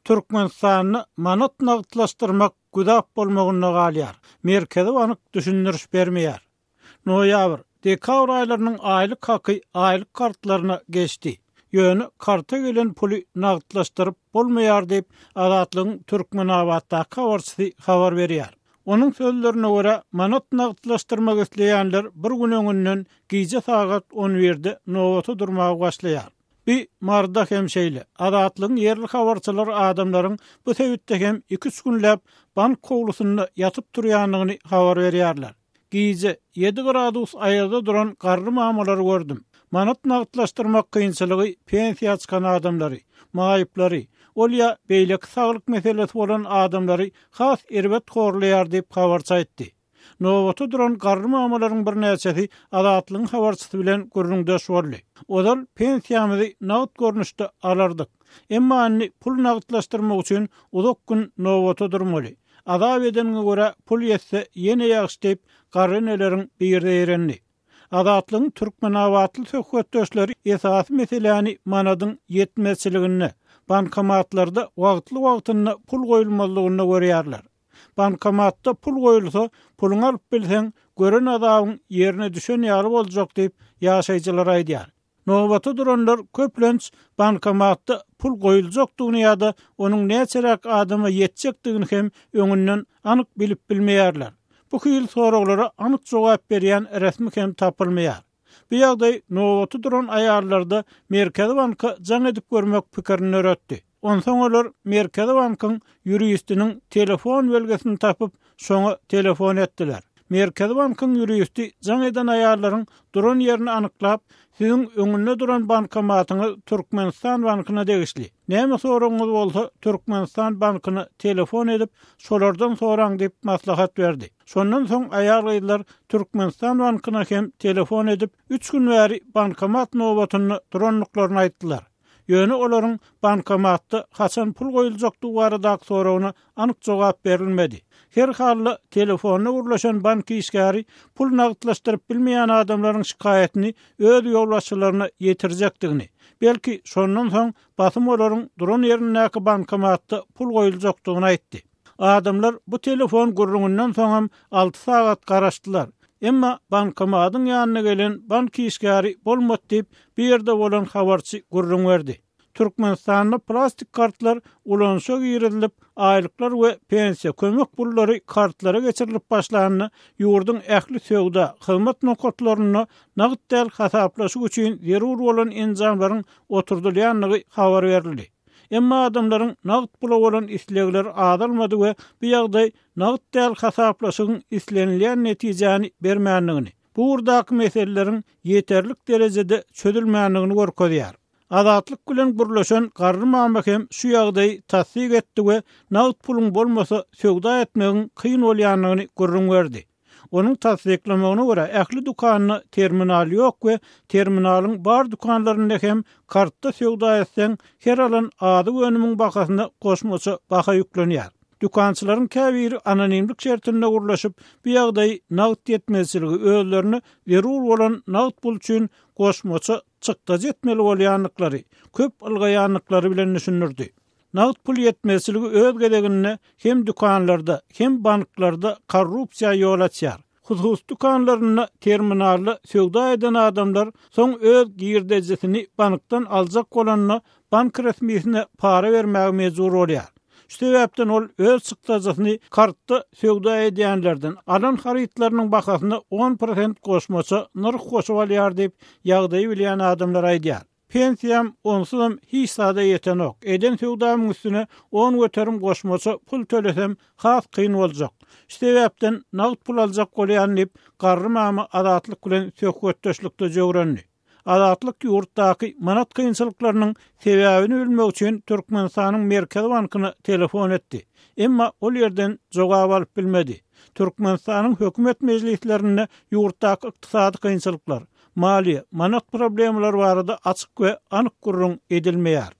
Türkmenistanyny manat nagtlaşdyrmak güdap bolmagyna galýar. Merkezi anyk düşündürüş bermeýär. Noýabr, dekabr aýlarynyň aýlyk haky aýlyk kartlaryna geçdi. Ýöne karta gelen puly nagtlaşdyryp bolmaýar diýip Azatlygyň Türkmenabatda habarçysy habar berýär. Onun sözlerine göre manat nagtlaşdyrmak isleýänler bir gün öňünden gije sagat 11-de nowata durmagy başlaýar. Bir marda hemşeyle Azatlygyň yerli habarçylar adamlaryň bu sebäpde hem 2-3 günläp bank kowlusyny yatyp durýanlygyny habar berýärler. Gije 7 gradus aýarda duran garry mamulary gördüm. Manat nagtlaşdyrmak kynçylygy pensiýa çykan adamlary, maýyplary, olya beýleki saglyk meselesi bolan adamlary has erbet horlaýar diýip habarçy aýtdy. Nowata duran garry mamularyň bir näçesi Azatlygyň habarçysy bilen görüňdeş boldy. Odal pensiýamyzy nagt görnüşde alardyk. Emma anny pul nagtlaşdyrmak üçin uzak gün nowata durmaly. Azap edeniňe görä pul ýetse ýene ýagşy diýip garryneleriň birde erenli. Azatlygyň Türkmenabatly söhbetdeşleri esasy meseleni manadyň ýetmezçiligini, bankomatlarda wagtly pul goýulmalygyny görýärler. Bankomatda pul goýulsa, puluny alyp bilseň, gören adamyň ýerine düşen ýaly boljak diýip ýaşaýjylar aýdýar. Nowata duranlar köplenç bankomatda pul goýuljakdygyny ýa-da onuň näçerek adama ýetjekdigini hem öňünden anyk bilip bilmeýärler. Bu hyl soraglara anyk jogap berýän resmi hem tapylmaýar. Bu ýagdaý nowata duran aýarlarda Merkezi banka jaň edip görmek pikirini öretdi. Onsoň olar Merkezi bankyň ýuristiniň telefon belgesini tapyp şoňa telefon etdiler. Merkezi bankyň ýuristi jaň eden aýarlaryň duran ýerini anyklap, siziň öňünde duran bankomatyňy Türkmenistan bankyna degişli. Näme soragyňyz bolsa Türkmenistan bankyna telefon edip şolardan soraň diýip maslahat berdi. Şondan soň aýarlaýdylar Türkmenistan bankyna hem telefon edip 3 gün bäri bankomat nowatyny duranlyklaryny aýtdylar. Ýöne olaryň bankomatda haçan pul goýuljakdygy baradaky soragyna anyk jogap berilmedi. Her halda telefonna urlaşan bank işgäri pul nagtlaşdyryp bilmeýän adamlaryň şikaýetini öz ýolbaşçylaryna ýetirjekdigini, belki şondan soň basym olaryň duran ýerindäki bankomatda pul goýuljakdygyny aýtdy. Adamlar bu telefon gurrundan soň 6 sagat garaşdylar. Emma bankomatyň ýanyna gelen bank işgäri bolmady diýip bir ýerde bolan habarçy gurrun berdi. Türkmenistanyň plastik kartlar ulanşa girilip, aýlyklar we pensiýa kömek pullary kartlara geçirilip başlanyny ýurduň ähli söwda hyzmat nokatlaryny nagt däl hasaplaşyk üçin zerur bolan enjamlaryň oturdylýanlygy habar berildi. Emma adamlaryň nagt pula bolan islegleri adalmady we bu ýagdaý nagt däl hasaplaşygyň islenilýän netijäni bermänligini, bu urdaky meselelerin ýeterlik derejede çözülmänligini görkezýär. Azatlyk bilen gürleşen garry mamlak hem şu ýagdaý tasdik etdi we nagt pulun bolmasa söwda etmegiň kyn bolýanlygyny görüň berdi. Onuň tasdiklamagyna görä ähli dukanyny terminal ýok we terminalyň bar dukanlarynda hem kartda söwda etseň her alan ady önümiň bakasyna goşmaça baka ýüklenýär. Dukançylaryň käbiri anonimlik şertinde gurlaşyp bu ýagdaý nagt ýetmezçiligi özlerini zerur bolan nagt pul üçin goşmaça çykda jetmeli bolýanlyklary, köp ylgaýanlyklary bilen düşünürdi. Nagt pul ýetmezçiligi öz gedegini hem dukanlarda hem banklarda korrupsiýa ýol açýar. Husus dukanlaryna terminally söwda eden adamlar soň öz girdejesini bankdan aljak bolanyna bank resmiýetine para bermäge mejbur bolýar. Şu sebäpden ol öz çykdajasyny kartda söwda edýänlerden alan harytlarynyň bakasyna 10% goşmaça narh goşup alýar diýip ýagdaýy bilýän adamlar aýdýar. Pensiýam onsuzam hiç sada ýetenok. Eden söwdamyň üstüne 10 göterim goşmaça pul төлesem has kyn boljak. Şu sebäpden nagt pul aljak bolýan diýip garry mama Azatlyk bilen söhbetdeşlikde jöwrenli. Azatlyk ýurtdaky manat kynçylyklarynyň sebäbini bilmek üçin Türkmenistanyň Merkezi bankyna telefon etdi. Emma ol ýerden jogap alyp bilmedi. Türkmenistanyň hökümet mejlislerinde ýurtdaky ykdysady kynçylyklar, maliýe, manat problemler barada açyk we anyk gurrun edilmeýär.